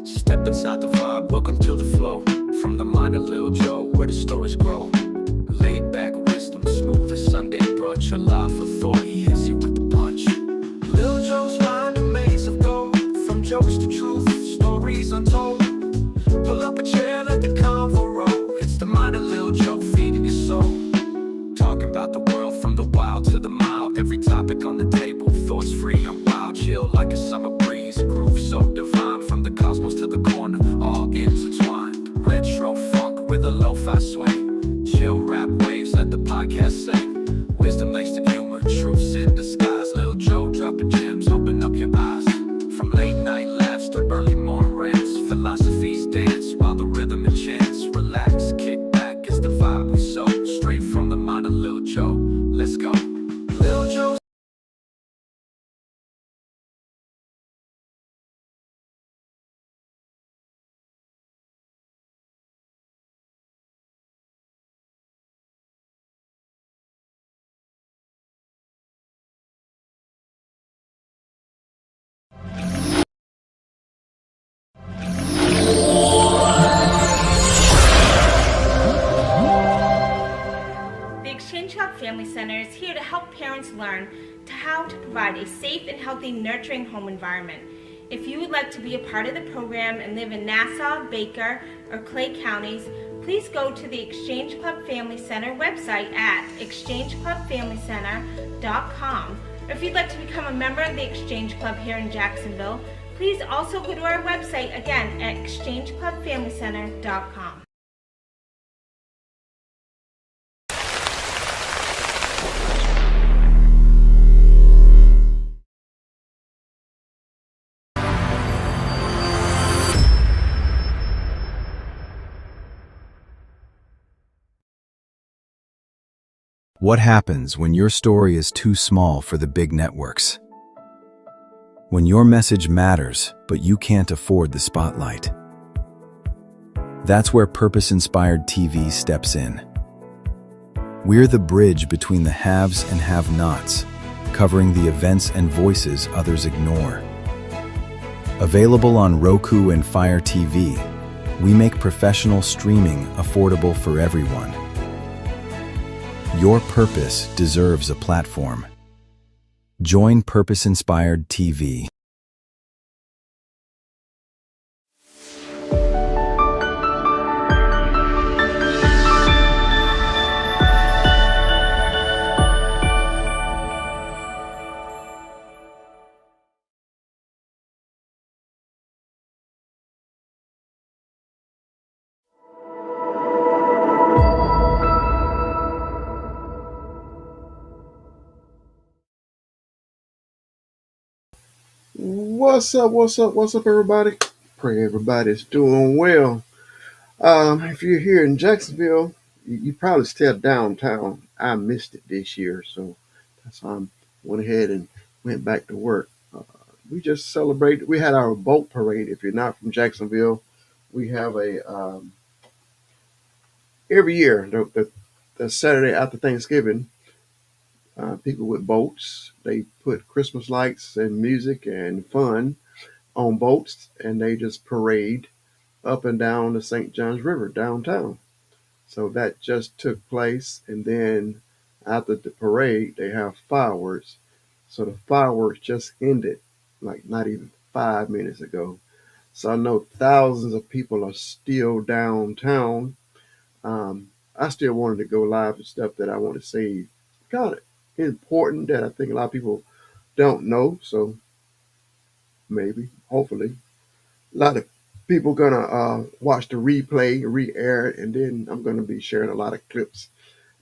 Step inside the vibe, welcome to the flow. From the mind of Lil Joe, where the stories grow. Laid back wisdom, smooth as Sunday brunch. A life of thought, he hits you with the punch. Lil Joe's mind, a maze of gold. From jokes to truth, stories untold. Pull up a chair, let the convo roll. It's the mind of Lil Joe, feeding your soul. Talking about the world from the wild to the mild. Every topic on the table, thoughts free and wild. Chill like a summer breeze, groove so divine. From the cosmos to the corner, all intertwined. Retro funk with a lo-fi swing. Chill rap waves, let the podcast sing. Wisdom laced in humor, truths in disguise. Lil Joe dropping gems, open up your eyes. From late night laughs to early morning rants. Philosophies dance while the rhythm enchants. Relax, kick back, it's the vibe we sow. Straight from the mind of Lil Joe, let's go. Lil Joe's The Exchange Club Family Center is here to help parents learn how to provide a safe and healthy nurturing home environment. If you would like to be a part of the program and live in Nassau, Baker, or Clay counties, please go to the Exchange Club Family Center website at exchangeclubfamilycenter.com. Or if you'd like to become a member of the Exchange Club here in Jacksonville, please also go to our website again at exchangeclubfamilycenter.com. What happens when your story is too small for the big networks? When your message matters, but you can't afford the spotlight. That's where Purpose-Inspired TV steps in. We're the bridge between the haves and have-nots, covering the events and voices others ignore. Available on Roku and Fire TV, we make professional streaming affordable for everyone. Your purpose deserves a platform. Join Purpose-Inspired TV. What's up, everybody? Pray everybody's doing well. If you're here in Jacksonville, you probably still downtown. I missed it this year, so that's why I went ahead and went back to work. We just celebrated. We had our boat parade. If you're not from Jacksonville, we have every year the Saturday after Thanksgiving. People with boats, they put Christmas lights and music and fun on boats, and they just parade up and down the St. Johns River downtown. So that just took place, and then after the parade, they have fireworks. So the fireworks just ended, like not even 5 minutes ago. So I know thousands of people are still downtown. I still wanted to go live and stuff that I want to say kind of important that I think a lot of people don't know. So maybe, hopefully, a lot of people gonna watch the replay, re-air it, and then I'm gonna be sharing a lot of clips.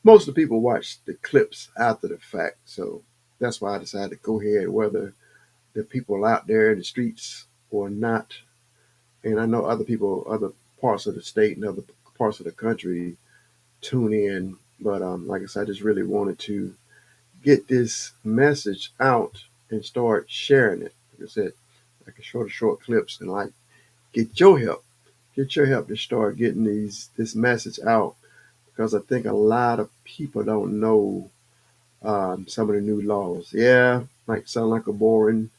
Most of the people watch the clips after the fact, so that's why I decided to go ahead, whether the people out there in the streets or not. And I know other people, other parts of the state and other parts of the country tune in, but like I said, I just really wanted to get this message out and start sharing it. Like I said, like a short clips and like get your help. Get your help to start getting this message out because I think a lot of people don't know some of the new laws. Yeah, might sound like a boring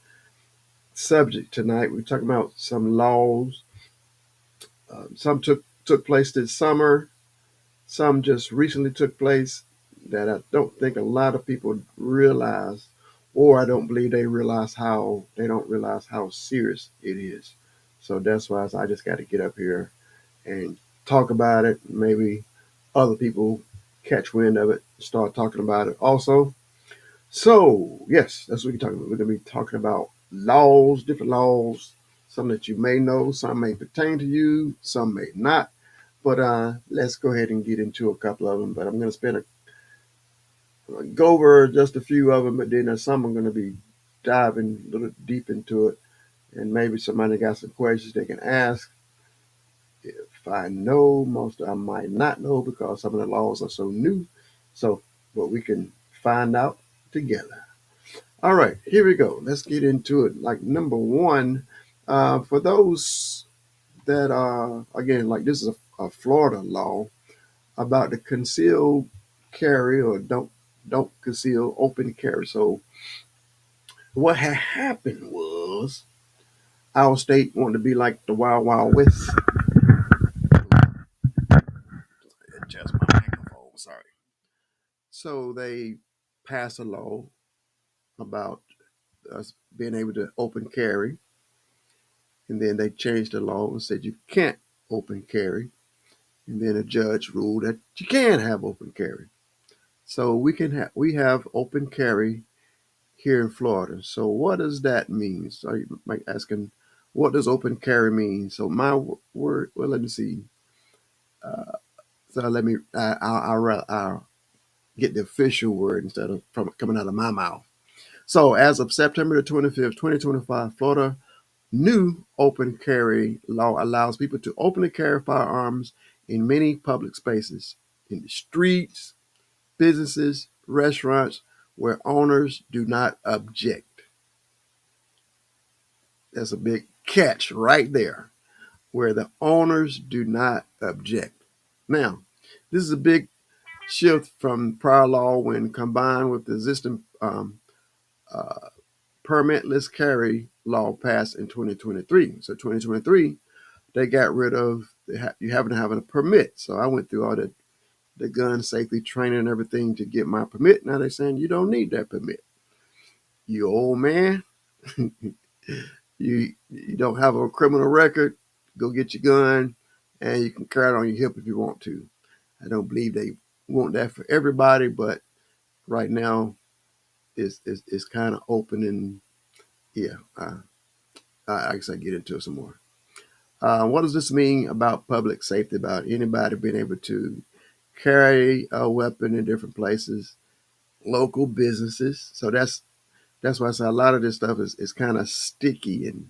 subject tonight. We're talking about some laws. Some took place this summer. Some just recently took place that I don't think a lot of people realize, or I don't believe they don't realize how serious it is. So that's why I just got to get up here and talk about it. Maybe other people catch wind of it, start talking about it also. So yes, that's what we're talking about. We're gonna be talking about laws, different laws, some that you may know, some may pertain to you, some may not. But let's go ahead and get into a couple of them. But I'm going to go over just a few of them, but then there's some I'm going to be diving a little deep into it, and maybe somebody got some questions they can ask. If I know, most I might not know because some of the laws are so new. So, but we can find out together. All right, here we go. Let's get into it. Like number one, for those that are again, like this is a Florida law about the concealed carry or don't conceal open carry. So what had happened was our state wanted to be like the Wild Wild West. Adjust my microphone. Sorry. So they passed a law about us being able to open carry, and then they changed the law and said you can't open carry, and then a judge ruled that you can have open carry. So we have open carry here in Florida. So what does that mean? So you might asking, what does open carry mean? So my word, well, let me see. So let me, I'll get the official word instead of from coming out of my mouth. So as of September the 25th, 2025, Florida new open carry law allows people to openly carry firearms in many public spaces, in the streets, businesses, restaurants, where owners do not object. That's a big catch right there, where the owners do not object. Now, this is a big shift from prior law when combined with the existing uh, permitless carry law passed in 2023. So 2023, they got rid of you having to have a permit. So I went through all the gun safety training and everything to get my permit. Now they're saying you don't need that permit. You old man, you don't have a criminal record, go get your gun, and you can carry it on your hip if you want to. I don't believe they want that for everybody, but right now it's kind of open and yeah, I guess I get into it some more. What does this mean about public safety? About anybody being able to carry a weapon in different places, local businesses. So that's why I say a lot of this stuff is kind of sticky and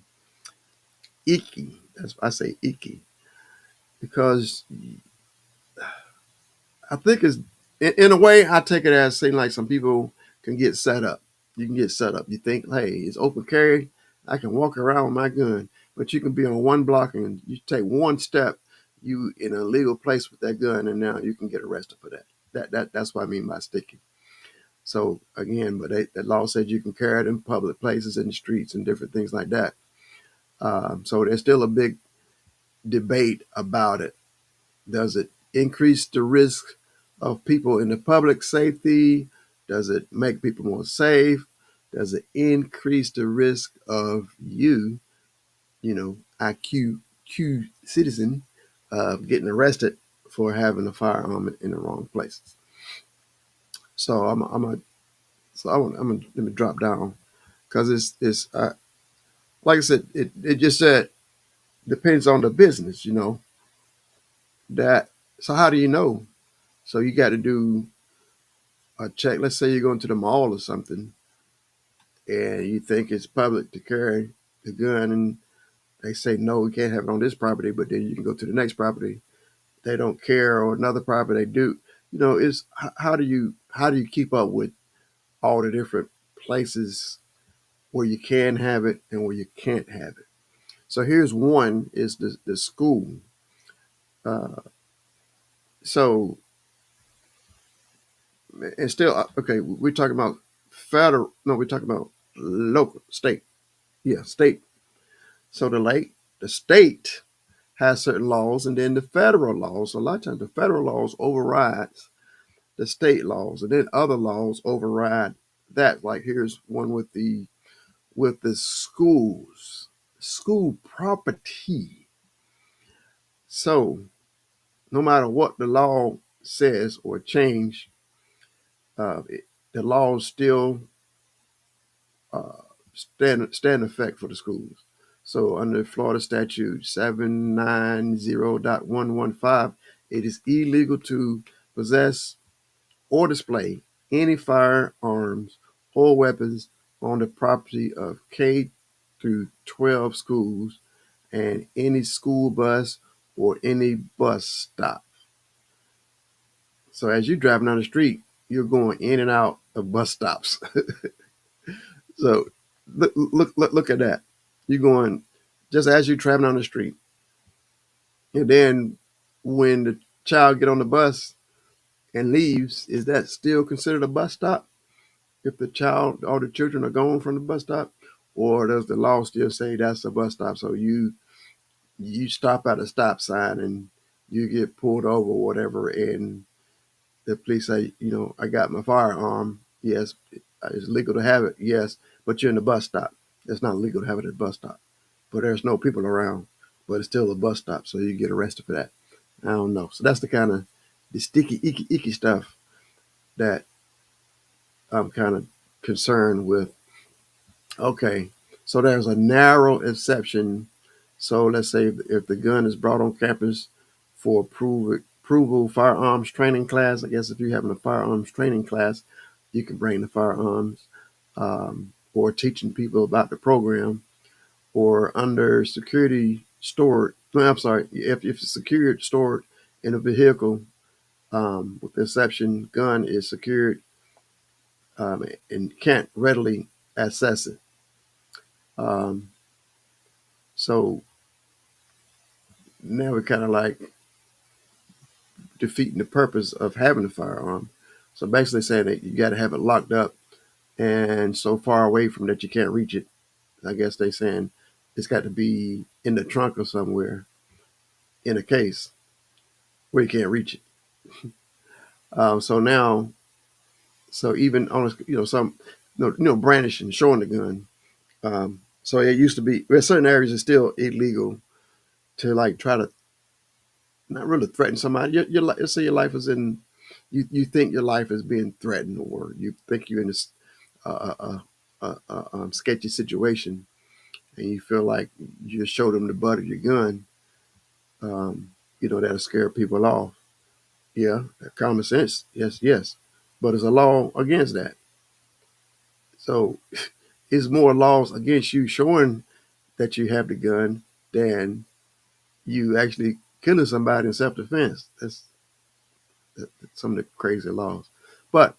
icky. That's why I say icky because I think it's in a way I take it as saying like some people can get set up. You can get set up. You think, hey, it's open carry. I can walk around with my gun, but you can be on one block and you take one step, you in a legal place with that gun, and now you can get arrested for that. That's what I mean by sticky. So again, but the law said you can carry it in public places, in the streets, and different things like that. So there's still a big debate about it. Does it increase the risk of people in the public safety? Does it make people more safe? Does it increase the risk of IQ citizen, getting arrested for having a firearm in the wrong places? So I'm gonna let me drop down because it's like I said, it just said depends on the business, that. So how do you know? So you got to do a check. Let's say you're going to the mall or something, and you think it's public to carry the gun, and they say no, we can't have it on this property. But then you can go to the next property, they don't care, or another property they do. Is how do you keep up with all the different places where you can have it and where you can't have it? So here's one is the school. Uh, so and still okay, we're talking about federal. No, we're talking about local, state. Yeah, state. So the state has certain laws, and then the federal laws. So a lot of times the federal laws overrides the state laws, and then other laws override that. Like here's one with the schools, school property. So no matter what the law says or change, the laws still stand effect for the schools. So under Florida statute 790.115, it is illegal to possess or display any firearms or weapons on the property of K through 12 schools and any school bus or any bus stop. So as you're driving down the street, you're going in and out of bus stops. So look at that. You're going just as you're traveling on the street. And then when the child get on the bus and leaves, is that still considered a bus stop? If the child or the children are gone from the bus stop? Or does the law still say that's a bus stop? So you stop at a stop sign and you get pulled over or whatever, and the police say, I got my firearm. Yes, it's legal to have it. Yes, but you're in the bus stop. It's not legal to have it at the bus stop. But there's no people around, but it's still a bus stop, so you get arrested for that. I don't know. So that's the kind of the sticky, icky stuff that I'm kind of concerned with. Okay, so there's a narrow exception. So let's say if the gun is brought on campus for approval firearms training class, I guess if you're having a firearms training class, you can bring the firearms, or teaching people about the program, or under security stored. No, I'm sorry, if it's secured stored in a vehicle, with the exception, gun is secured, and can't readily access it. Um, so now we're kind of like defeating the purpose of having a firearm. So basically saying that you got to have it locked up and so far away from that you can't reach it. I guess they saying it's got to be in the trunk or somewhere in a case where you can't reach it. So now, so even on some brandishing, showing the gun. So it used to be, in certain areas it's still illegal to like try to not really threaten somebody. Let's say your life is in, you think your life is being threatened, or you think you're in this sketchy situation, and you feel like you just show them the butt of your gun. That'll scare people off. Yeah, common sense. Yes, yes, but there's a law against that. So it's more laws against you showing that you have the gun than you actually killing somebody in self-defense. That's some of the crazy laws. But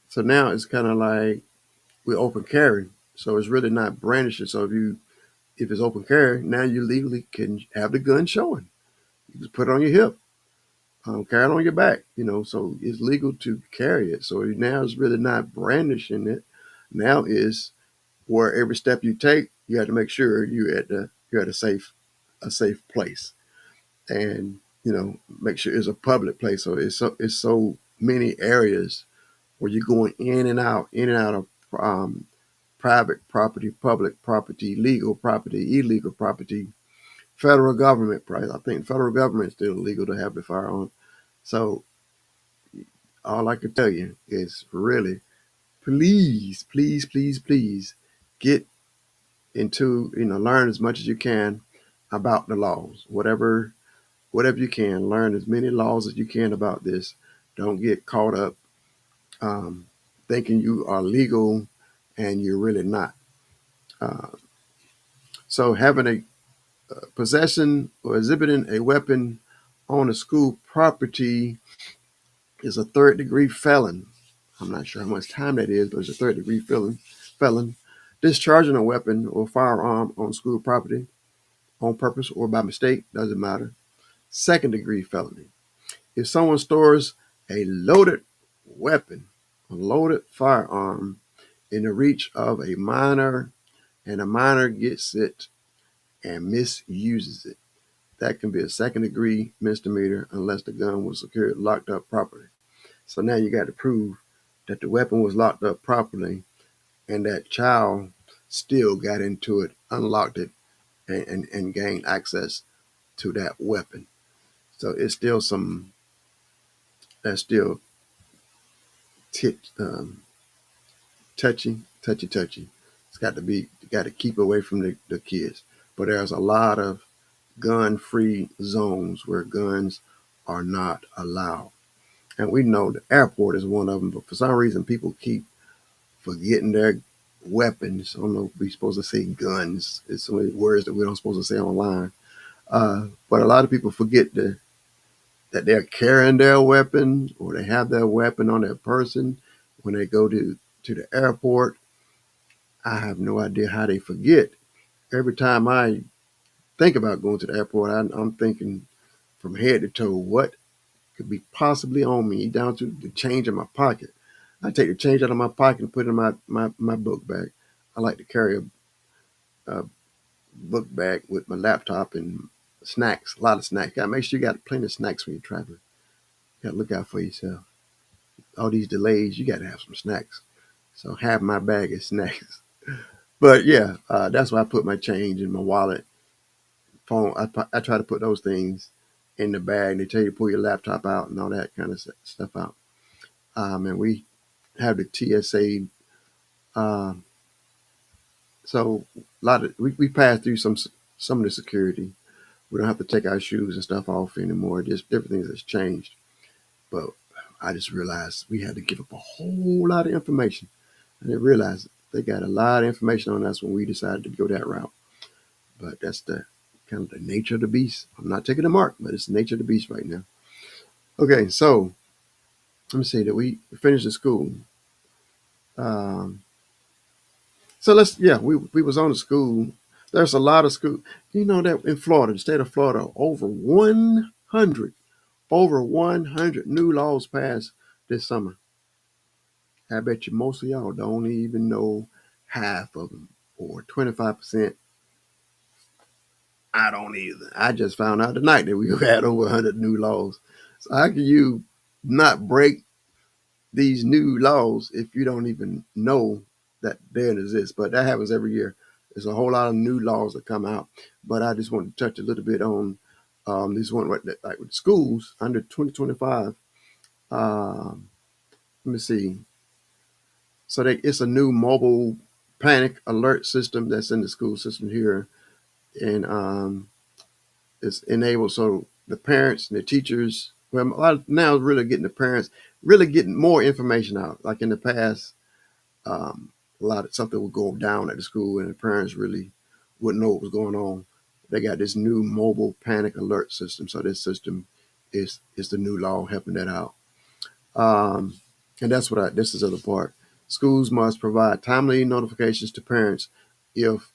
so now it's kind of like with open carry. So it's really not brandishing. So if it's open carry, now you legally can have the gun showing. You just put it on your hip, carry it on your back. So it's legal to carry it. So now it's really not brandishing it. Now is where every step you take, you have to make sure you're at a safe place, and make sure it's a public place. So it's so many areas where you're going in and out of private property, public property, legal property, illegal property, federal government. I think federal government is still illegal to have the firearm. So all I can tell you is really, please, please, please, please get into, learn as much as you can about the laws. Whatever you can, learn as many laws as you can about this. Don't get caught up thinking you are legal and you're really not. Uh, so having a possession or exhibiting a weapon on a school property is a third-degree felon. I'm not sure how much time that is, but it's a third-degree felon. Discharging a weapon or firearm on school property on purpose or by mistake, doesn't matter. Second-degree felony. If someone stores a loaded weapon, a loaded firearm in the reach of a minor, and a minor gets it and misuses it, that can be a second-degree misdemeanor unless the gun was secured, locked up properly. So now you got to prove that the weapon was locked up properly and that child still got into it, unlocked it, and gained access to that weapon. So it's still that's still tit, touchy. It's got to be, you got to keep away from the kids. But there's a lot of gun-free zones where guns are not allowed. And we know the airport is one of them, but for some reason people keep forgetting their weapons. I don't know if we're supposed to say guns. It's some words that we don't supposed to say online. But a lot of people forget that they're carrying their weapon or they have their weapon on their person when they go to the airport. I have no idea how they forget. Every time I think about going to the airport, I'm thinking from head to toe, what could be possibly on me, down to the change in my pocket. I take the change out of my pocket and put it in my book bag. I like to carry a book bag with my laptop and snacks, a lot of snacks. Got to make sure you got plenty of snacks when you're traveling. You got to look out for yourself. All these delays, you got to have some snacks. So half my bag is snacks. But yeah, that's why I put my change in my wallet, phone. I try to put those things in the bag. They tell you to pull your laptop out and all that kind of stuff out. And we have the TSA. So a lot of we pass through some of the security. We don't have to take our shoes and stuff off anymore. Just different things that's changed. But I just realized we had to give up a whole lot of information. I didn't realize they got a lot of information on us when we decided to go that route. But that's the kind of the nature of the beast. I'm not taking the mark, but it's the nature of the beast right now. Okay, so let me see that we finished the school. Um, so we was on the school. There's a lot of school. You know that in Florida, the state of Florida, over 100 new laws passed this summer. I bet you most of y'all don't even know half of them, or 25%. I don't either. I just found out tonight that we had over 100 new laws. So how can you not break these new laws if you don't even know that they exist? But that happens every year. There's a whole lot of new laws that come out. But I just want to touch a little bit on this one, right, like with schools under 2025. Let me see. So it's a new mobile panic alert system that's in the school system here, and it's enabled so the parents and the teachers. Well, a lot of, now really getting the parents really getting more information out. Like in the past, a lot of something would go down at the school, and the parents really wouldn't know what was going on. They got this new mobile panic alert system. So this system is the new law helping that out. Um, and that's this is the other part. Schools must provide timely notifications to parents if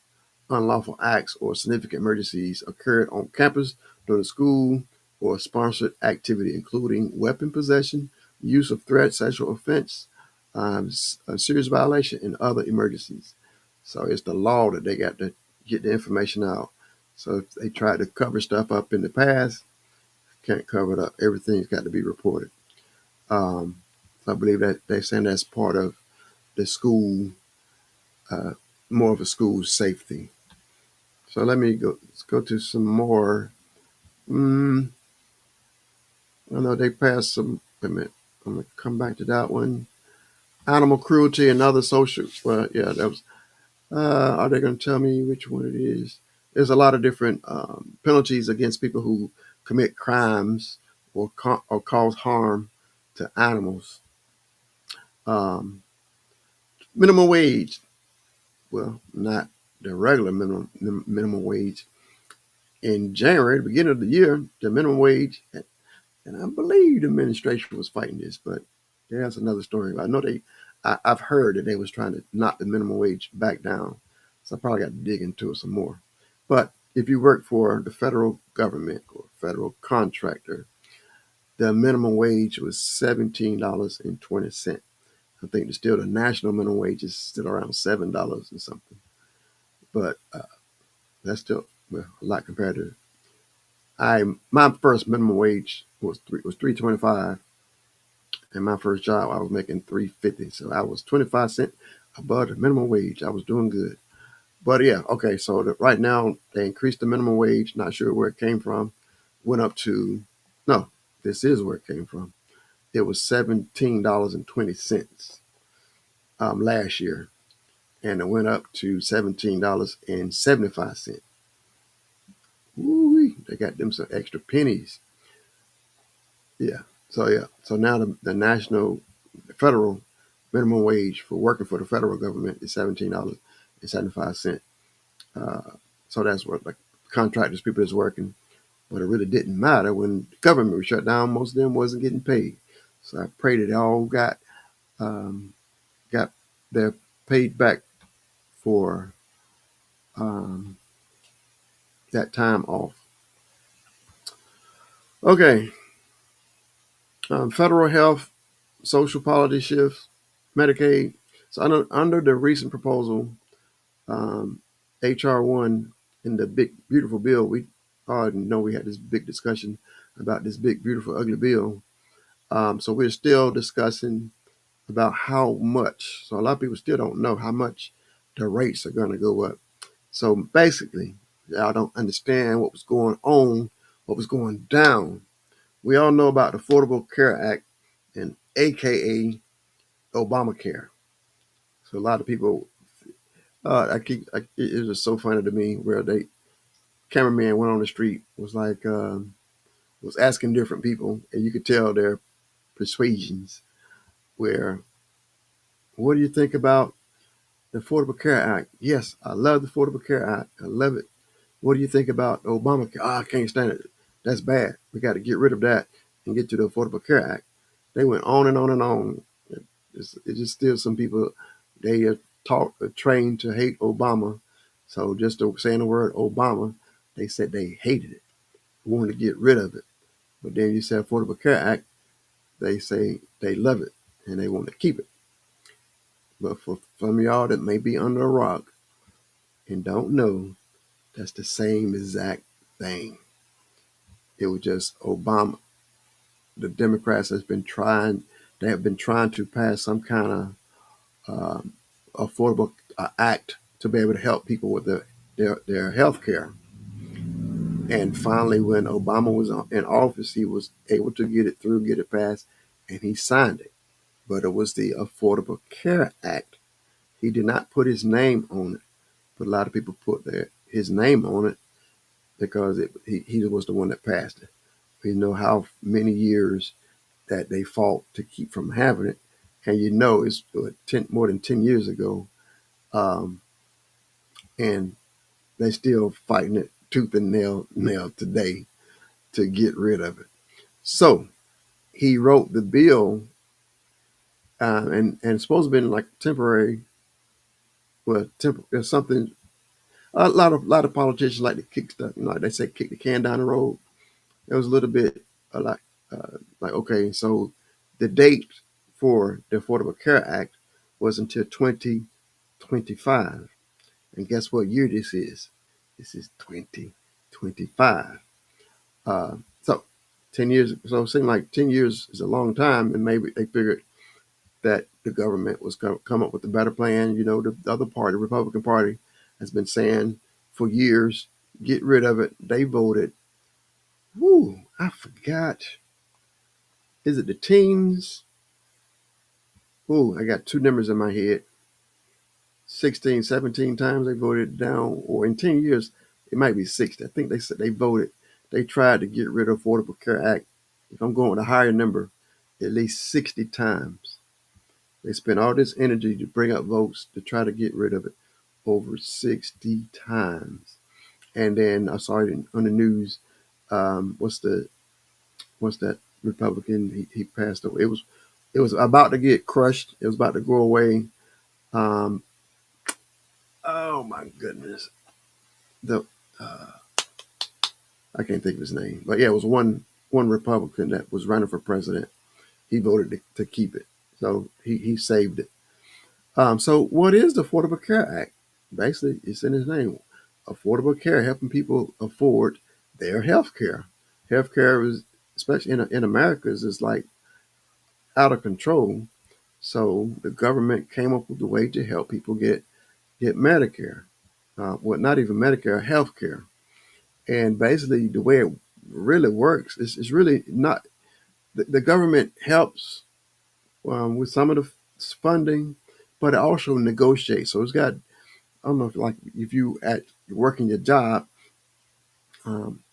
unlawful acts or significant emergencies occurred on campus during the school or sponsored activity, including weapon possession, use of threat, sexual offense, a serious violation, and other emergencies. So it's the law that they got to get the information out. So if they tried to cover stuff up in the past, can't cover it up. Everything's got to be reported. Um, so I believe that they're saying that's part of the school, uh, more of a school safety. So let's go to some more. Mm, I know they passed some. Wait a minute. I'm gonna come back to that one. Animal cruelty and other social. Well, yeah, that was. Are they going to tell me which one it is? There's a lot of different penalties against people who commit crimes or cause harm to animals. Um, Minimum wage. Well, not the regular minimum wage. In January, the beginning of the year, the minimum wage, and I believe the administration was fighting this, but there's another story. I know I've heard that they was trying to knock the minimum wage back down. So I probably got to dig into it some more. But if you work for the federal government or federal contractor, the minimum wage was $17.20. I think still the national minimum wage is still around $7 or something. But that's still a lot compared to my first minimum wage was 3.25, and my first job I was making 3.50, so I was 25 cents above the minimum wage. I was doing good. But yeah, okay. So right now they increased the minimum wage. Not sure where it came from. Went up to no. This is where it came from. It was $17.20 last year, and it went up to $17.75. Woo, they got them some extra pennies. Yeah. So yeah. So now the national, federal minimum wage for working for the federal government is $17.75. Uh, so that's what like contractors, people that's working. But it really didn't matter when the government was shut down. Most of them wasn't getting paid. So I pray that they all um, got their paid back for um, that time off. Okay, federal health, social policy shifts, Medicaid. So under the recent proposal, HR 1 in the big beautiful bill, we already know we had this big discussion about this big beautiful ugly bill. So we're still discussing about how much. So a lot of people still don't know how much the rates are going to go up. So basically, y'all don't understand what was going on, what was going down. We all know about the Affordable Care Act and AKA Obamacare. So a lot of people, it was so funny to me where cameraman went on the street, was like, was asking different people, and you could tell their persuasions. Where, what do you think about the Affordable Care Act? Yes, I love the Affordable Care Act. I love it. What do you think about Obamacare? Oh, I can't stand it. That's bad. We got to get rid of that and get to the Affordable Care Act. They went on and on and on. It's just still some people, they are trained to hate Obama. So just saying the word Obama, they said they hated it, wanted to get rid of it. But then you say Affordable Care Act, they say they love it and they want to keep it. But for some of y'all that may be under a rock and don't know, that's the same exact thing. It was just Obama. The Democrats they have been trying to pass some kind of affordable act to be able to help people with their health care. And finally, when Obama was in office, he was able to get it through, get it passed, and he signed it. But it was the Affordable Care Act. He did not put his name on it, but a lot of people put his name on it because he was the one that passed it. We know how many years that they fought to keep from having it, and you know it's more than 10 years ago, um, and they still fighting it tooth and nail today to get rid of it. So he wrote the bill, and it's supposed to be like temporary. Well, there's something. A lot of politicians like to kick stuff. Like they say, kick the can down the road. It was a little bit like okay, so the date for the Affordable Care Act was until 2025, and guess what year this is? This is 2025. So 10 years. So it seemed like 10 years is a long time, and maybe they figured that the government was going to come up with a better plan. You know, the other party, the Republican Party, has been saying for years, get rid of it. They voted. Whoo, I forgot. Is it the teens? Oh, I got two numbers in my head. 16, 17 times they voted down, or in 10 years, it might be 60. I think they said they tried to get rid of Affordable Care Act. If I'm going with a higher number, at least 60 times. They spent all this energy to bring up votes to try to get rid of it over 60 times. And then I saw it on the news. What's that Republican? He passed away. It was about to get crushed. It was about to go away. Um, oh my goodness, the I can't think of his name, but yeah, it was one Republican that was running for president. He voted to keep it. So he saved it. So what is the Affordable Care Act? Basically, it's in his name. Affordable care, helping people afford their health care. Health care is, especially in America, is like out of control. So the government came up with a way to help people get Medicare. Well, not even Medicare, health care. And basically, the way it really works is really not the government helps with some of the funding, but it also negotiates. So it's got, I don't know if like if you at you're working your job, um,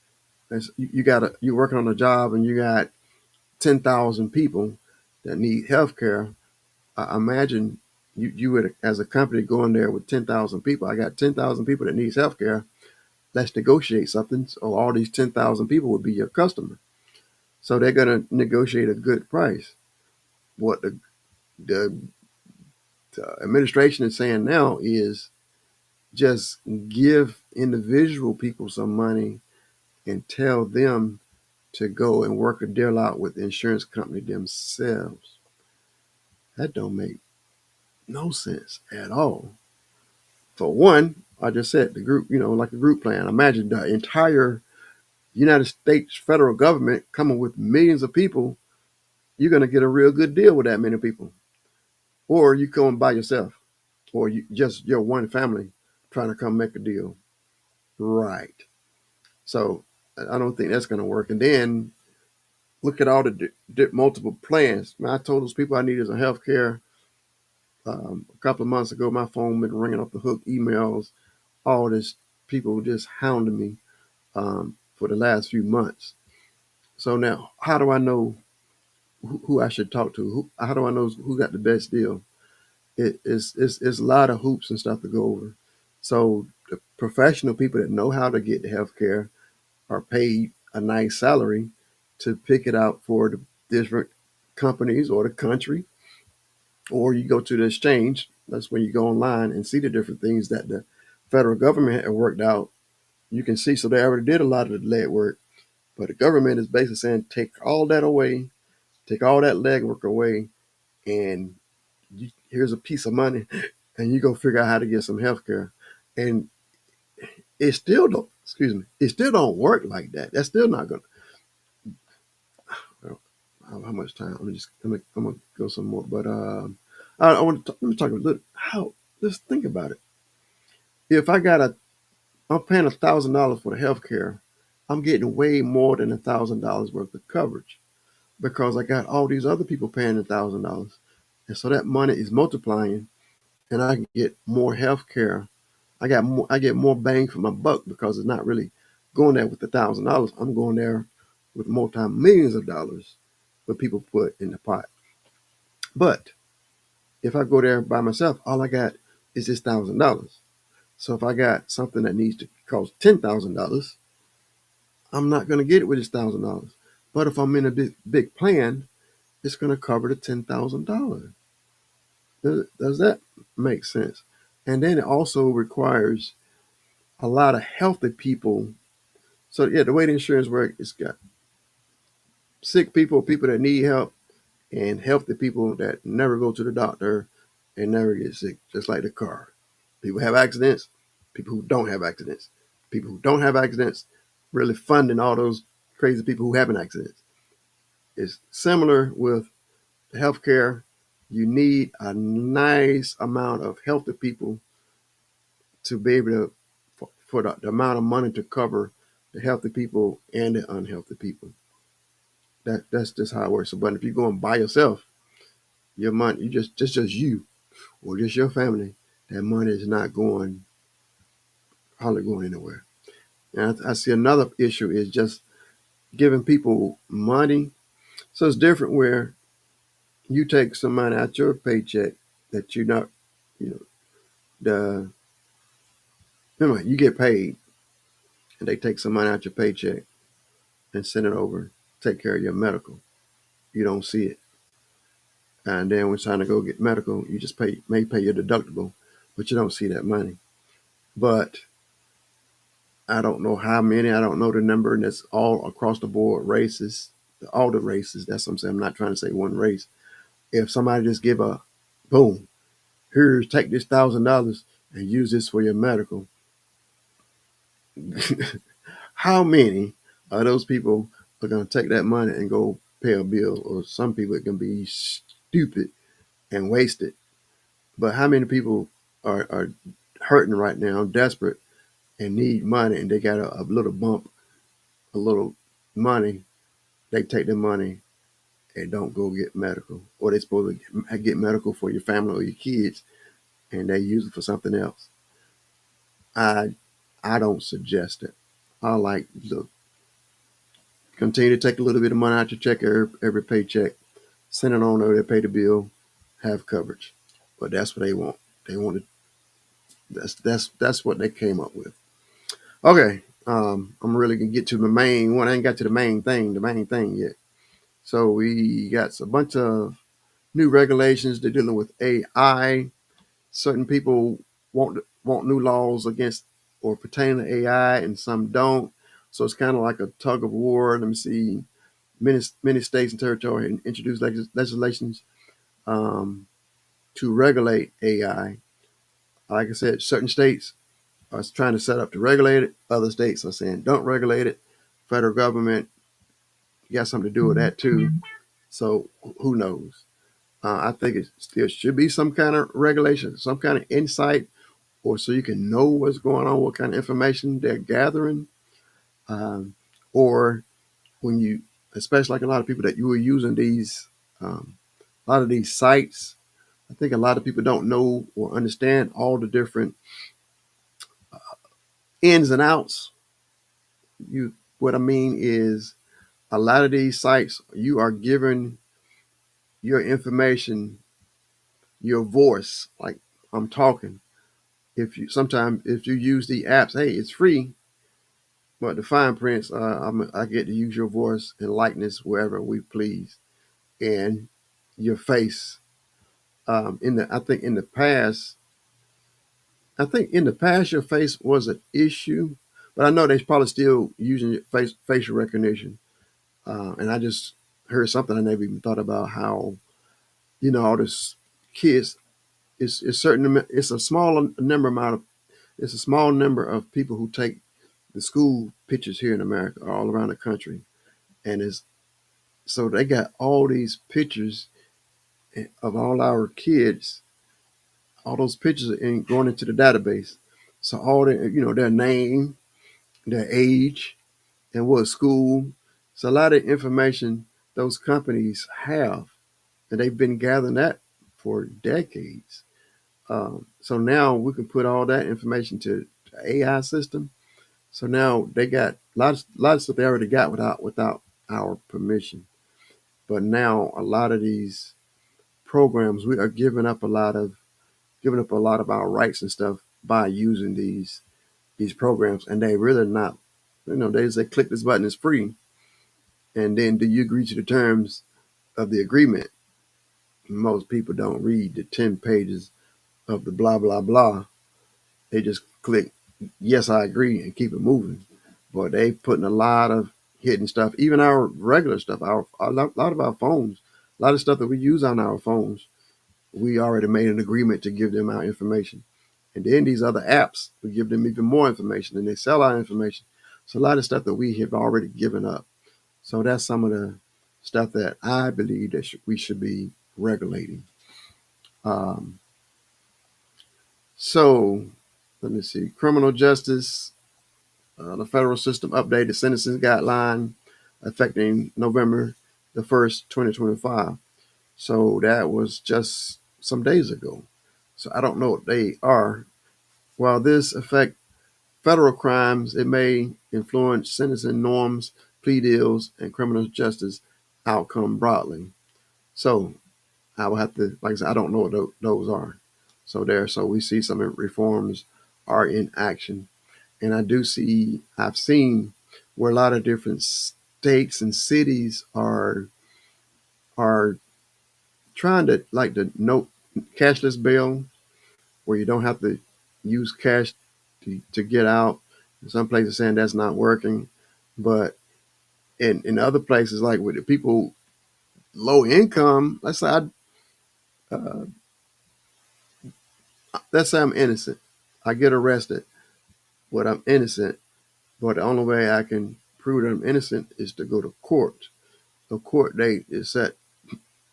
you're working on a job and you got 10,000 people that need health care. I imagine you would, as a company, go in there with 10,000 people. I got 10,000 people that needs health care. Let's negotiate something. So all these 10,000 people would be your customer. So they're going to negotiate a good price. What the administration is saying now is just give individual people some money and tell them to go and work a deal out with the insurance company themselves. That don't make no sense at all. For one, I just said the group, like a group plan. Imagine the entire United States federal government coming with millions of people. You're going to get a real good deal with that many people. Or you come by yourself, or you just your one family trying to come make a deal. Right. So I don't think that's going to work. And then look at all the multiple plans. Man, I told those people I needed some health care a couple of months ago. My phone been ringing off the hook, emails, all this people just hounding me for the last few months. So now, how do I know who I should talk to? How do I know who got the best deal? It's a lot of hoops and stuff to go over. So the professional people that know how to get the health care are paid a nice salary to pick it out for the different companies or the country. Or you go to the exchange. That's when you go online and see the different things that the federal government had worked out. You can see, so they already did a lot of the lead work. But the government is basically saying, take all that away, take all that legwork away, and here's a piece of money, and you go figure out how to get some health care. And it still don't, excuse me, it still don't work like that. That's still not going to, how much time? I'm gonna go some more. But I want to let me talk a little, just think about it. If I'm paying $1,000 for the health care, I'm getting way more than $1,000 worth of coverage because I got all these other people paying $1,000. And so that money is multiplying and I can get more health care. I get more bang for my buck because it's not really going there with $1,000. I'm going there with multi-millions of dollars what people put in the pot. But if I go there by myself, all I got is this $1,000. So if I got something that needs to cost $10,000, I'm not going to get it with this $1,000. But if I'm in a big plan, it's going to cover the $10,000. Does that make sense? And then it also requires a lot of healthy people. So yeah, the way the insurance works, it's got sick people, people that need help, and healthy people that never go to the doctor and never get sick, just like the car. People have accidents, people who don't have accidents. People who don't have accidents really funding all those crazy people who have an accident. It's similar with healthcare. You need a nice amount of healthy people to be able to, for the amount of money to cover the healthy people and the unhealthy people. That's just how it works. So, but if you're going by yourself, your money, you just you or just your family, that money is not going, hardly going anywhere. And I see another issue is just giving people money. So it's different where you take some money out your paycheck that you're not, you know, the anyway, you get paid and they take some money out your paycheck and send it over, take care of your medical. You don't see it. And then when it's time to go get medical, you just may pay your deductible, but you don't see that money. But I don't know how many, I don't know the number, and it's all across the board races, all the races. That's what I'm saying. I'm not trying to say one race. if somebody just give a boom, here's take this $1,000 and use this for your medical, how many of those people are going to take that money and go pay a bill? Or some people it can be stupid and waste it. But how many people are hurting right now, desperate, and need money, and they got a little bump, a little money? They take the money and don't go get medical, or they supposed to get medical for your family or your kids, and they use it for something else. I I don't suggest it. I like, look, continue to take a little bit of money out your check every paycheck, send it on over there, pay the bill, have coverage. But that's what they want. They want to. That's what they came up with. Okay, I'm really gonna get to the main one. I ain't got to the main thing yet. So we got a bunch of new regulations. They're dealing with AI. Certain people want new laws against or pertaining to AI, and some don't. So it's kind of like a tug of war. Let me see. Many states and territories introduced legislations um, to regulate AI. Like I said, certain states are trying to set up to regulate it. Other states are saying don't regulate it. Federal government got something to do with that too. So who knows? I think it still should be some kind of regulation, some kind of insight, or so you can know what's going on, what kind of information they're gathering, um, or when you, especially like a lot of people that you were using these, a lot of these sites. I think a lot of people don't know or understand all the different ins and outs. What I mean is, a lot of these sites, you are giving your information, your voice, like I'm talking. If you sometimes if you use the apps, hey, it's free, but the fine prints, I get to use your voice and likeness wherever we please, and your face. I think in the past your face was an issue, but I know they're probably still using facial recognition. And I just heard something I never even thought about, how all this kids, it's certain, it's a small number amount of it's a small number of people who take the school pictures here in America, all around the country, and it's so they got all these pictures of all our kids. All those pictures are going into the database. So all their name, their age, and what school. So a lot of information those companies have, and they've been gathering that for decades. So now we can put all that information to the AI system. So now they got lots of stuff they already got without our permission. But now a lot of these programs, we are giving up a lot of our rights and stuff by using these programs, and they really not. They say click this button, it's free, and then do you agree to the terms of the agreement? Most people don't read the 10 pages of the blah blah blah. They just click yes, I agree, and keep it moving. But they putting a lot of hidden stuff, even our regular stuff, a lot of our phones, a lot of stuff that we use on our phones. We already made an agreement to give them our information. And then these other apps, we give them even more information, and they sell our information. So a lot of stuff that we have already given up. So that's some of the stuff that I believe that we should be regulating. Um, so let me see. Criminal justice, the federal system updated sentencing guideline affecting November the 1st, 2025. So that was just some days ago. So I don't know what they are. While this affect federal crimes, it may influence sentencing norms, plea deals, and criminal justice outcome broadly. So I will have to, like I said, I don't know what those are. So we see some reforms are in action, and I've seen where a lot of different states and cities are trying to, like, the no cashless bill, where you don't have to use cash to get out. Some places saying that's not working, but in other places, like with the people low income, let's say Uh, let's say I'm innocent. I get arrested, but I'm innocent. But the only way I can prove that I'm innocent is to go to court. The court date is set,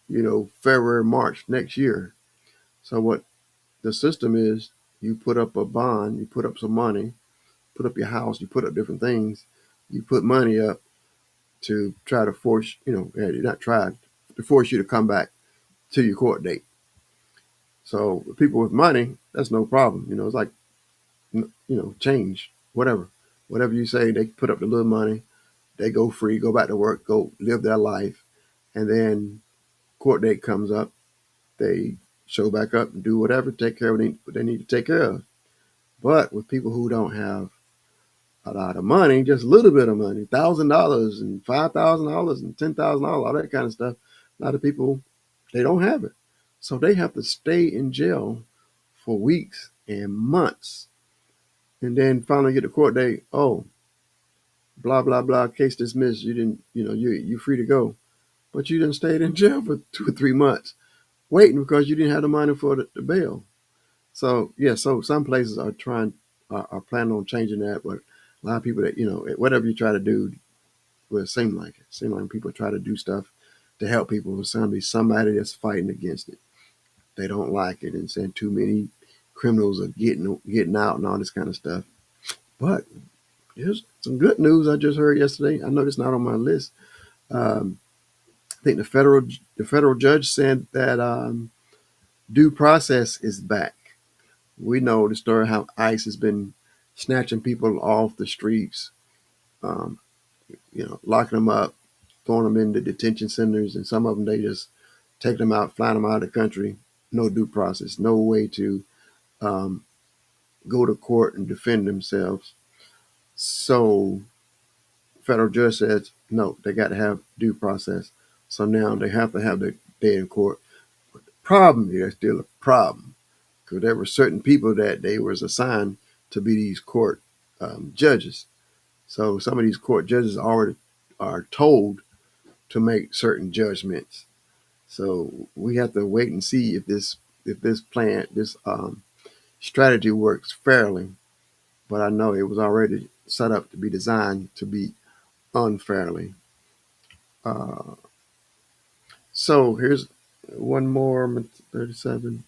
February, March next year. So what the system is, you put up a bond, you put up some money, put up your house, you put up different things, you put money up to try to force, not try to force you to come back to your court date. So people with money, that's no problem. It's like, change, whatever you say, they put up the little money, they go free, go back to work, go live their life, and then court date comes up, they show back up and do whatever, take care of what they need to take care of. But with people who don't have a lot of money, just a little bit of money, $1,000 and $5,000 and $10,000, all that kind of stuff, a lot of people, they don't have it. So they have to stay in jail for weeks and months. And then finally get the court date, oh, blah, blah, blah, case dismissed. You didn't, you're free to go. But you didn't stay in jail for 2 or 3 months waiting because you didn't have the money for the bail. So, yeah, so some places are planning on changing that. But a lot of people that, whatever you try to do, well, it seems like it. Seems like people try to do stuff to help people. There's going to be somebody that's fighting against it. They don't like it and saying too many criminals are getting out and all this kind of stuff. But here's some good news I just heard yesterday. I know it's not on my list. Um, I think the federal judge said that due process is back. We know the story how ICE has been snatching people off the streets, um, locking them up, throwing them into detention centers, and some of them they just take them out, flying them out of the country. No due process, no way to um, go to court and defend themselves. So federal judge says no, they got to have due process. So now they have to have their day in court. But the problem here is still a problem because there were certain people that they was assigned to be these court judges. So some of these court judges already are told to make certain judgments. So we have to wait and see if this strategy works fairly. But I know it was already set up to be designed to be unfairly. Uh, so here's one more 37.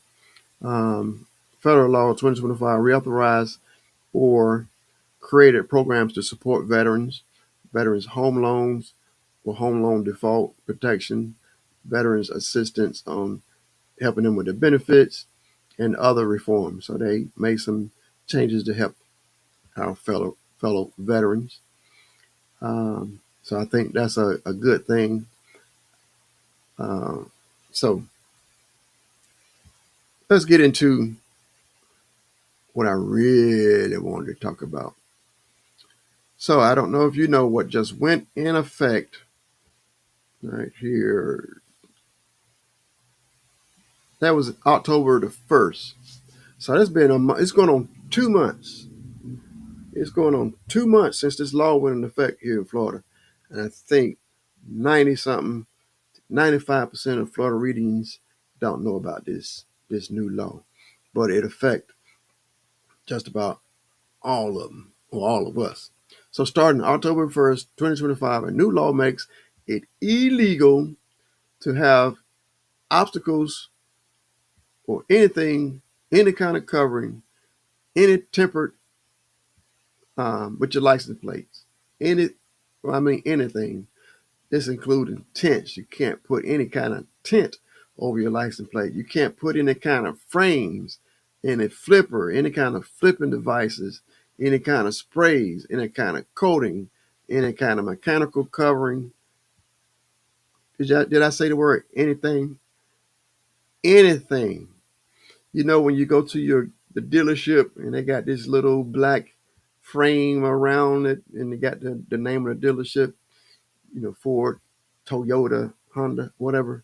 Um, Federal law 2025 reauthorized or created programs to support veterans home loans or home loan default protection, veterans assistance on helping them with their benefits, and other reforms. So they made some changes to help our fellow veterans. So I think that's a good thing. So let's get into what I really wanted to talk about. So I don't know if you know what just went in effect right here. That was October the 1st. So that's been it's going on 2 months. It's going on 2 months since this law went into effect here in Florida. And I think 90 something, 95% of Florida readings don't know about this new law. But it affects just about all of them, or all of us. So starting October 1st, 2025, a new law makes it illegal to have obstacles or anything, any kind of covering, any tempered with your license plates. Anything. This including tents. You can't put any kind of tent over your license plate. You can't put any kind of frames, any flipper, any kind of flipping devices, any kind of sprays, any kind of coating, any kind of mechanical covering. Did I say the word anything? Anything. When you go to the dealership and they got this little black frame around it and they got the name of the dealership, Ford, Toyota, Honda, whatever.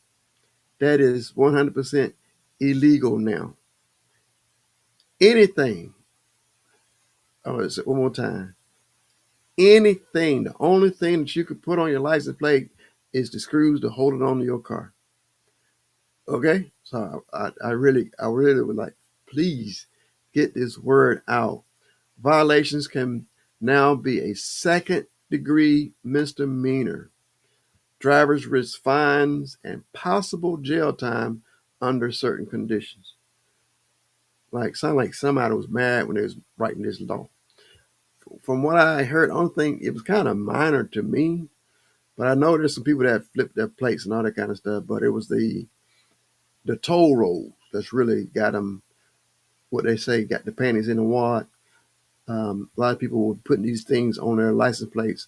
That is 100% illegal now. Anything. Oh, let's say it one more time. Anything. The only thing that you could put on your license plate is the screws to hold it onto your car. Okay, so I really would like, please get this word out. Violations can now be a second degree misdemeanor. Drivers risk fines and possible jail time under certain conditions. Like, sound like somebody was mad when they was writing this law. From what I heard, I don't think it was kind of minor to me, but I know there's some people that flipped their plates and all that kind of stuff. But it was the toll roads that's really got them, what they say, got the panties in the wad. A lot of people were putting these things on their license plates,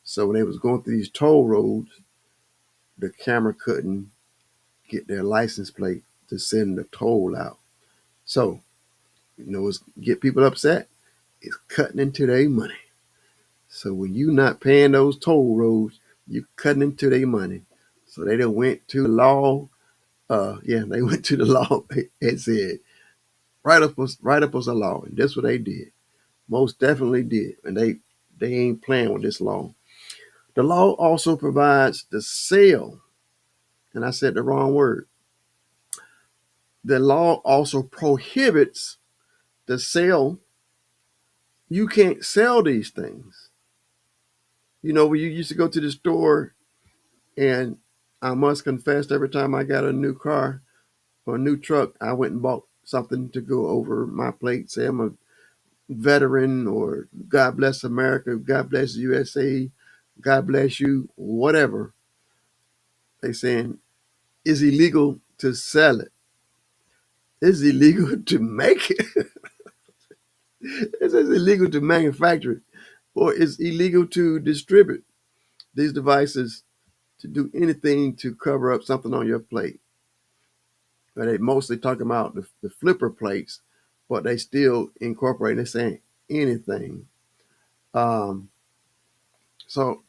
so when they was going through these toll roads, the camera couldn't get their license plate to send the toll out. So, it's get people upset. It's cutting into their money. So when you not paying those toll roads, you cutting into their money. So they done went to the law. They went to the law and said, write up us a law. And that's what they did. Most definitely did. And they ain't playing with this law. The law also provides the sale, and I said the wrong word. The law also prohibits the sale. You can't sell these things. When you used to go to the store, and I must confess, every time I got a new car or a new truck, I went and bought something to go over my plate. Say I'm a veteran, or God bless America, God bless USA, God bless you, whatever. They saying it's illegal to sell it. It's illegal to make it. It's illegal to manufacture it, or it's illegal to distribute these devices to do anything to cover up something on your plate. But they mostly talking about the flipper plates, but they still incorporate. They're saying anything. Um, so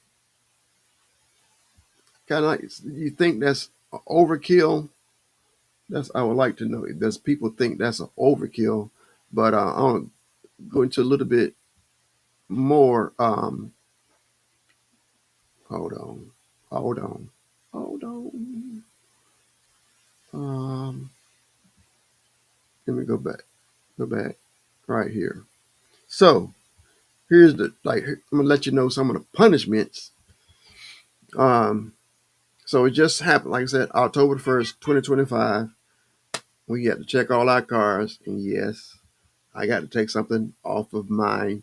kind of like, you think that's overkill? That's, I would like to know. Does people think that's an overkill? But I want to go into a little bit more. Hold on, hold on, hold on. Um, Let me go back right here. So here's I'm gonna let you know some of the punishments. Um, so it just happened, like I said, October 1st, 2025. We got to check all our cars, and yes, I got to take something off of my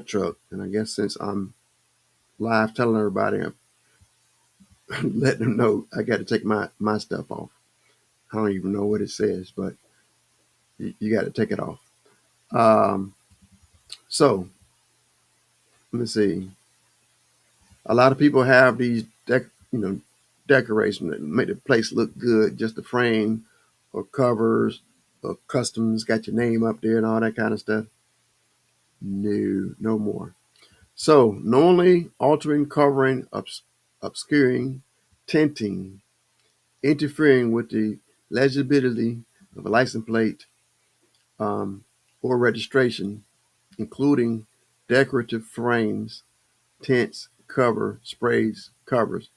truck. And I guess since I'm live telling everybody, I'm letting them know I got to take my stuff off. I don't even know what it says, but you got to take it off. So let me see. A lot of people have these decorations that make the place look good, just the frame or covers or customs, got your name up there and all that kind of stuff. No, no more. So normally altering, covering, obscuring, tinting, interfering with the legibility of a license plate, or registration, including decorative frames, tints, cover, sprays, covers,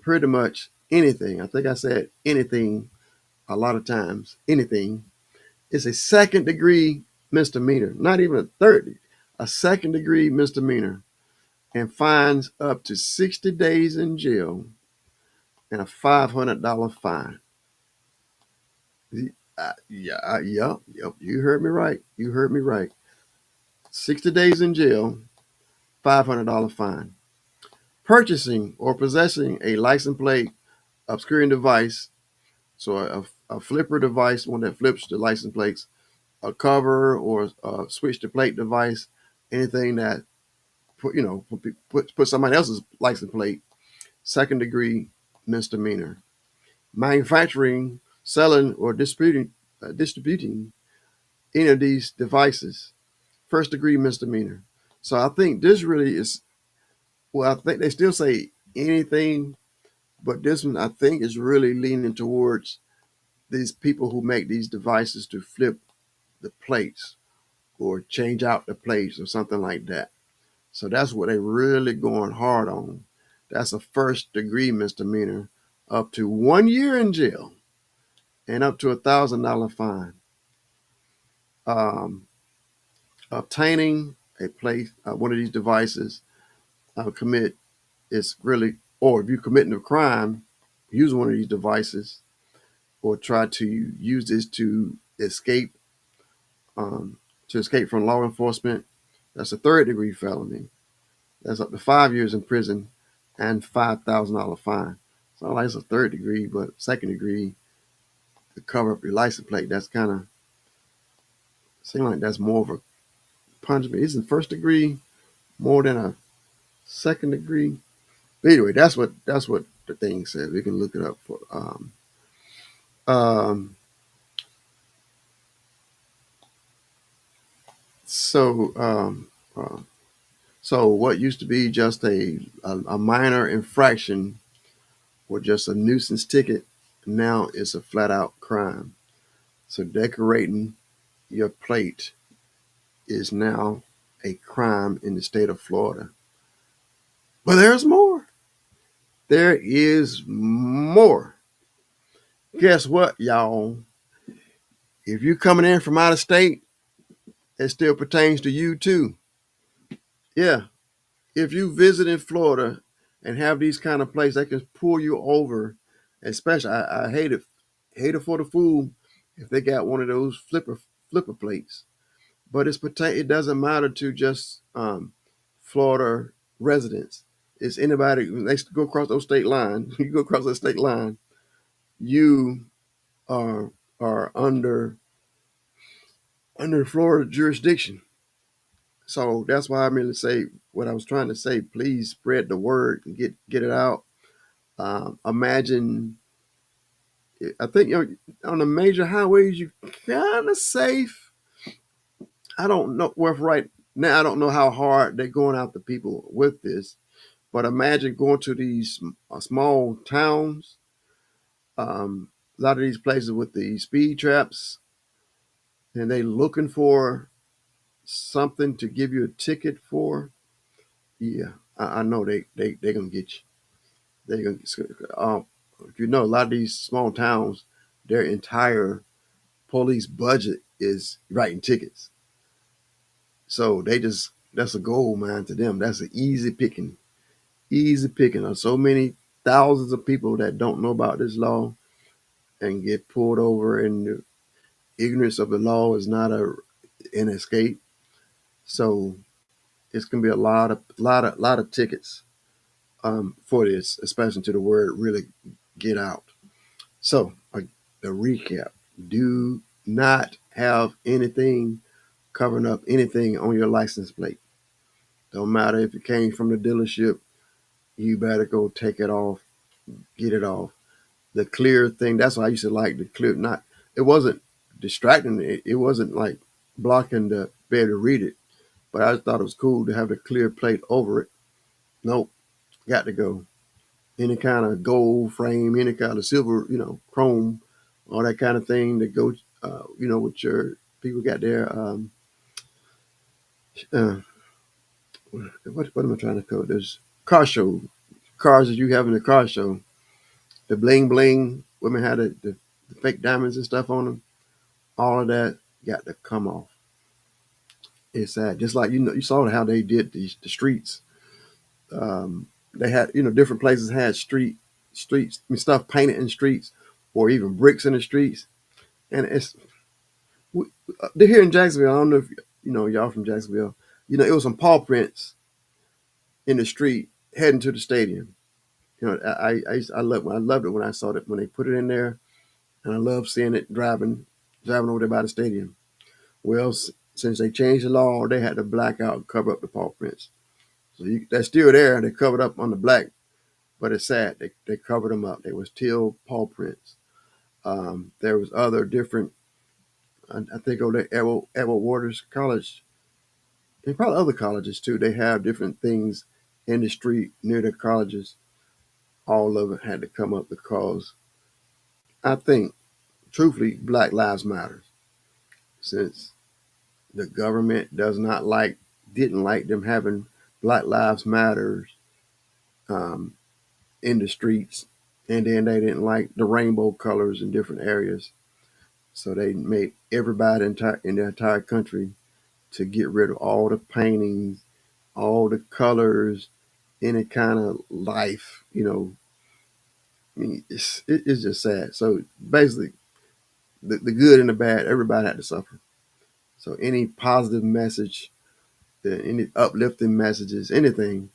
pretty much anything. I think I said anything a lot of times. Anything is a second degree misdemeanor, not even a third, a second degree misdemeanor, and fines up to 60 days in jail and a $500 fine. Yep. You heard me right. You heard me right. 60 days in jail, $500 fine. Purchasing or possessing a license plate obscuring device, so a flipper device, one that flips the license plates, a cover or a switch to plate device, anything that put somebody else's license plate, second degree misdemeanor. Manufacturing, selling, or distributing any of these devices, first degree misdemeanor. So I think this really is, well, I think they still say anything, but this one I think is really leaning towards these people who make these devices to flip the plates or change out the plates or something like that. So that's what they're really going hard on. That's a first degree misdemeanor up to 1 year in jail, and up to $1,000 fine. Um, Obtaining a place, one of these devices, commit is really, or if you're committing a crime, use one of these devices, or try to use this um, to escape from law enforcement. That's a third-degree felony. That's up to 5 years in prison and $5,000 fine. So like it's a third degree, but second degree to cover up your license plate. That's kind of seem like that's more of a punishment. Isn't first degree more than a second degree? But anyway, that's what the thing says. We can look it up for. Um, so uh, so what used to be just a minor infraction or just a nuisance ticket now is a flat out crime. So decorating your plate is now a crime in the state of Florida. But there's more. There is more. Guess what, y'all? If you're coming in from out of state, it still pertains to you too. Yeah. If you visit in Florida and have these kind of places, they can pull you over. Especially, I hate it for the fool if they got one of those flipper plates. But it doesn't matter to just Florida residents. It's anybody when they go across those state lines. You go across that state line, you are under Florida jurisdiction. So that's why I merely say what I was trying to say. Please spread the word and get it out. Imagine, I think on the major highways you kind of safe. I don't know where right now. I don't know how hard they're going after people with this, but imagine going to these small towns. A lot of these places with the speed traps, and they looking for something to give you a ticket for. Yeah, I know they gonna get you. They gonna a lot of these small towns, their entire police budget is writing tickets. So that's a gold mine to them. That's an easy picking. There's so many thousands of people that don't know about this law and get pulled over, and the ignorance of the law is not an escape. So it's gonna be a lot of tickets for this, especially to the word really get out. So the recap: do not have anything covering up anything on your license plate. Don't matter if it came from the dealership, you better go take it off, get it off. The clear thing, that's why I used to like the clear, not, it wasn't distracting, it wasn't like blocking the be able to read it, but I just thought it was cool to have the clear plate over it. Nope, got to go. Any kind of gold frame, any kind of silver, chrome, all that kind of thing that goes, with your people got their, uh, what am I trying to call? There's car show, cars that you have in the car show, the bling bling, women had the fake diamonds and stuff on them. All of that got to come off. It's sad. Just like you saw how they did the streets. They had different places had streets stuff painted in streets, or even bricks in the streets. And they're here in Jacksonville. I don't know if y'all from Jacksonville. It was some paw prints in the street heading to the stadium. I loved it when I saw it when they put it in there, and I love seeing it driving over there by the stadium. Well, since they changed the law, they had to black out and cover up the paw prints. So they're still there. They covered up on the black, but it's sad. They covered them up. They were still paw prints. There was other different. I think over there, Edward Waters College, and probably other colleges too. They have different things in the street near the colleges. All of it had to come up because I think, truthfully, Black Lives Matter. Since the government didn't like them having Black Lives Matters in the streets. and then they didn't like the rainbow colors in different areas, so they made everybody in the entire country to get rid of all the paintings, all the colors, any kind of life. I mean, it's just sad. So basically, the good and the bad, everybody had to suffer. So any positive message, any uplifting messages, anything,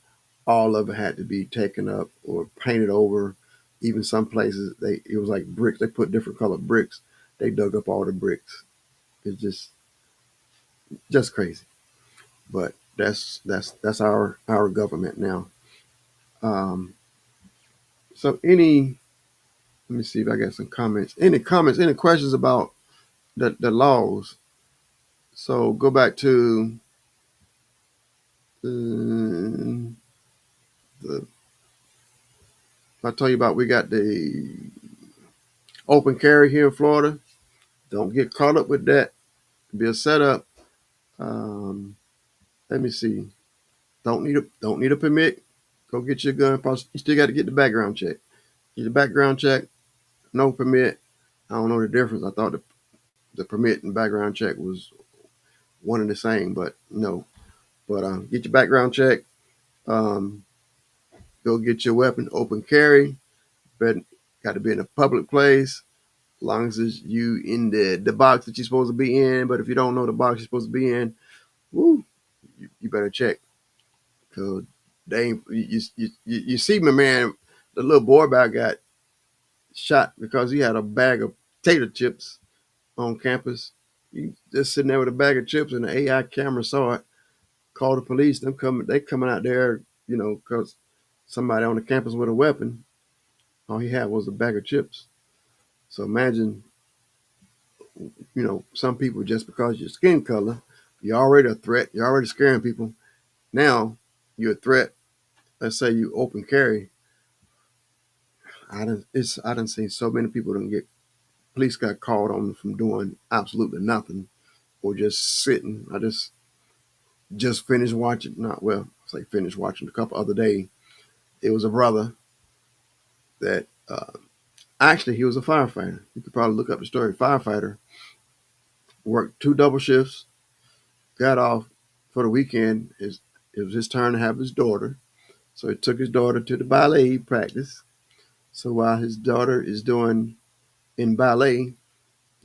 all of it had to be taken up or painted over. Even some places, it was like bricks. They put different colored bricks. They dug up all the bricks. It's just crazy. But that's our government now. Um, so let me see if I got some comments. Any comments? Any questions about the laws? So go back to the I tell you about we got the open carry here in Florida. Don't get caught up with that. Be a setup. Um, let me see. Don't need a permit. Go get your gun. You still got to get the background check. Get the background check. No permit. I don't know the difference. I thought the permit and background check was one and the same, but no. But get your background check. Um, go get your weapon. Open carry. But got to be in a public place. As long as it's you in the box that you're supposed to be in. But if you don't know the box you're supposed to be in, woo, you better check. Cause they you see my man, the little boy about got shot because he had a bag of potato chips on campus. He just sitting there with a bag of chips, and the AI camera saw it. Called the police. They coming out there, because somebody on the campus with a weapon. All he had was a bag of chips. So imagine, some people, just because of your skin color, you're already a threat. You're already scaring people. Now you're a threat. Let's say you open carry. I done seen so many people don't get police got called on from doing absolutely nothing or just sitting. I just finished watching. Not well. I say finished watching a couple other day. It was a brother that actually he was a firefighter. You could probably look up the story. Firefighter worked 2 double shifts. Got off for the weekend. It was his turn to have his daughter. So he took his daughter to the ballet practice. So while his daughter is doing in ballet,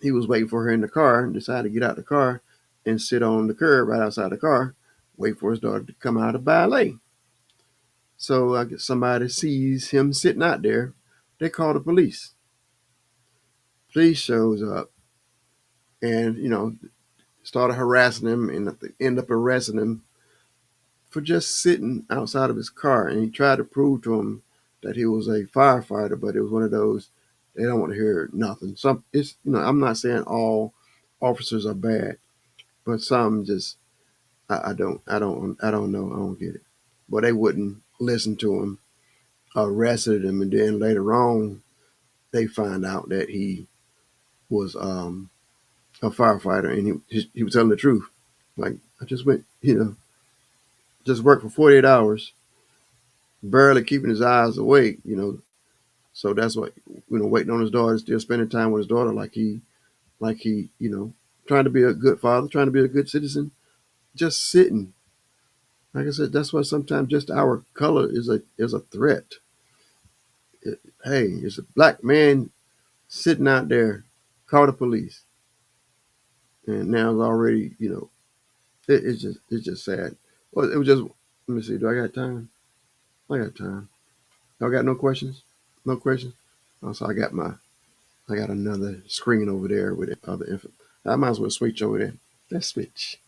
he was waiting for her in the car and decided to get out the car and sit on the curb right outside the car, wait for his daughter to come out of ballet. So I guess somebody sees him sitting out there. They call the police. Police shows up and, started harassing him and end up arresting him for just sitting outside of his car. And he tried to prove to him that he was a firefighter, but it was one of those, they don't want to hear nothing. I'm not saying all officers are bad, but some just, I don't know. I don't get it. But they wouldn't listen to him, arrested him. And then later on, they find out that he was a firefighter and he was telling the truth. Like, I just went, just worked for 48 hours, barely keeping his eyes awake. So that's what, waiting on his daughter, still spending time with his daughter, like he, trying to be a good father, trying to be a good citizen, just sitting. Like I said, that's why sometimes just our color is a threat. Hey, it's a black man sitting out there, call the police, and now it's already, it's just sad. Well, it was just. Let me see. Do I got time? I got time. Y'all got no questions? No questions. Also, I got another screen over there with the other info. I might as well switch over there. Let's switch.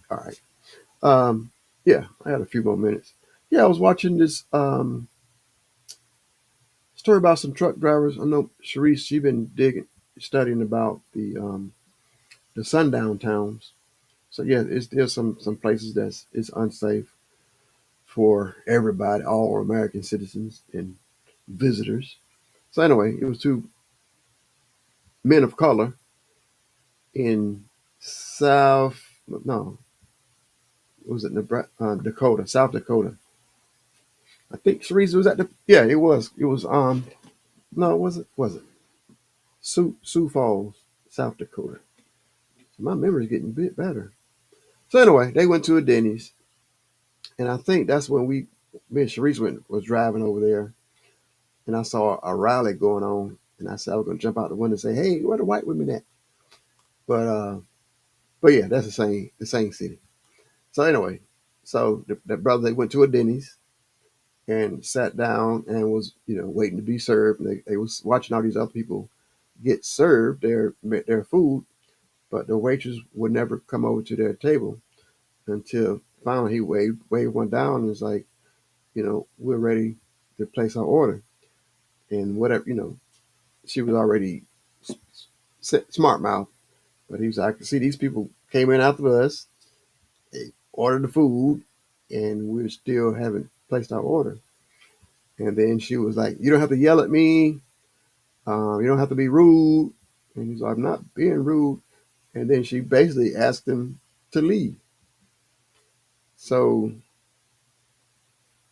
All right. Yeah, I had a few more minutes. Yeah, I was watching this story about some truck drivers. I know Sharice, she been studying about the sundown towns. So yeah, there's some places that's it's unsafe for everybody, all American citizens and visitors. So anyway, it was 2 men of color in South, no, was it Nebraska, Dakota, South Dakota. I think Sharice was at the. Yeah, it was. It was. No, was it? Was it Sioux Falls, South Dakota? So my memory's getting a bit better. So anyway, they went to a Denny's, and I think that's when me and Sharice was driving over there, and I saw a rally going on, and I said I was gonna jump out the window and say, "Hey, where the white women at?" But but yeah, that's the same city. So anyway, so the brother they went to a Denny's and sat down and was waiting to be served. And they was watching all these other people get served their food, but the waitress would never come over to their table until finally he waved one down and was like, we're ready to place our order. And whatever, she was already smart mouth, but he was like, I can see these people came in after us, they ordered the food, and we still haven't placed our order. And then she was like, you don't have to yell at me. You don't have to be rude. And he's like, I'm not being rude. And then she basically asked him to leave. So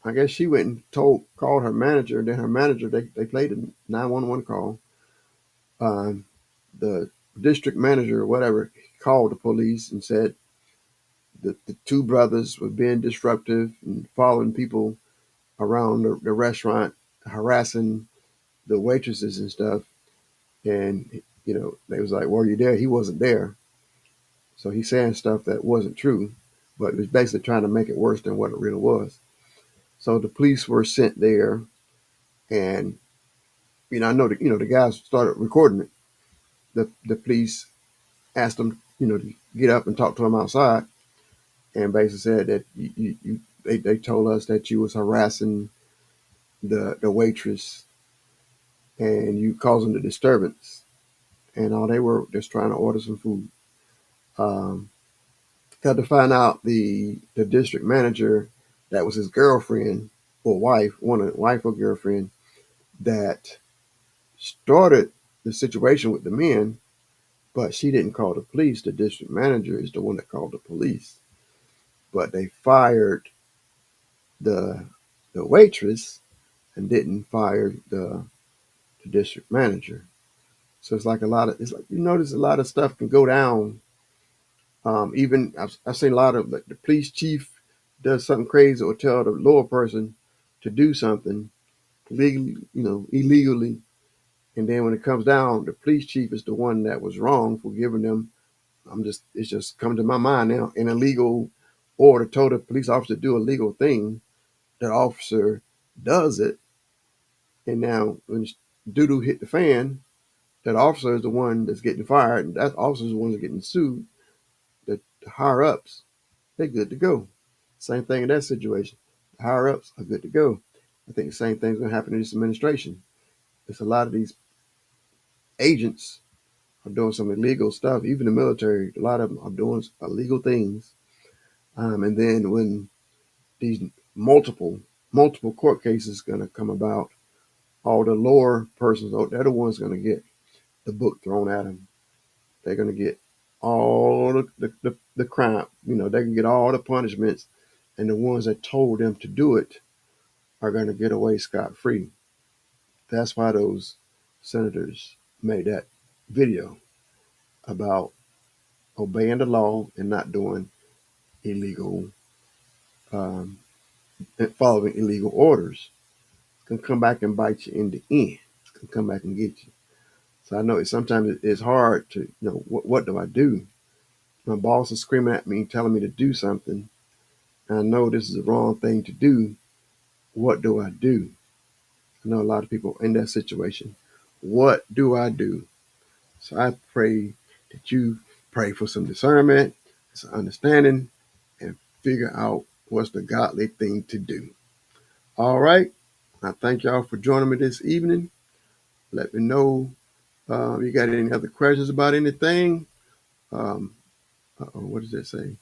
I guess she went and called her manager. And then her manager, they played a 911 call. Um, the district manager or whatever called the police and said that the two brothers were being disruptive and following people around the restaurant, harassing the waitresses and stuff. And they was like, "Were you there?" He wasn't there, so he's saying stuff that wasn't true, but it was basically trying to make it worse than what it really was. So the police were sent there, and I know the guys started recording it. The police asked them, to get up and talk to them outside, and basically said that they told us that you was harassing the waitress and you causing the disturbance, and all they were just trying to order some food. Um, Got to find out the district manager that was his girlfriend or wife, wife or girlfriend that started the situation with the men, but she didn't call the police. The district manager is the one that called the police. But they fired the waitress and didn't fire the district manager. So it's like you notice a lot of stuff can go down. Even I've seen a lot of like the police chief does something crazy or tell the lower person to do something legally, illegally, and then when it comes down, the police chief is the one that was wrong for giving them. It's just come to my mind now an illegal order told a police officer to do a legal thing. That officer does it, and now when doo-doo hit the fan, that officer is the one that's getting fired, and that officer is the one that's getting sued. The higher ups, they're good to go. Same thing in that situation. The higher ups are good to go. I think the same thing's going to happen in this administration. There's a lot of these agents are doing some illegal stuff. Even the military, a lot of them are doing illegal things. And then when these multiple court cases going to come about, all the lower persons, they're the ones going to get the book thrown at them. They're going to get all the crime. They can get all the punishments, and the ones that told them to do it are going to get away scot free. That's why those senators made that video about obeying the law and not doing illegal, um, following illegal orders. It's going to come back and bite you in the end. It's going to come back and get you. So I know sometimes it's hard to, what do I do? My boss is screaming at me, telling me to do something. And I know this is the wrong thing to do. What do I do? I know a lot of people in that situation. What do I do? So I pray that you pray for some discernment, some understanding, and figure out what's the godly thing to do. All right. I thank y'all for joining me this evening. Let me know you got any other questions about anything. Um, what does that say?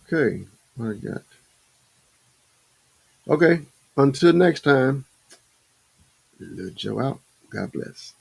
Okay. What I got? Okay. Until next time, Lil Joe out. God bless.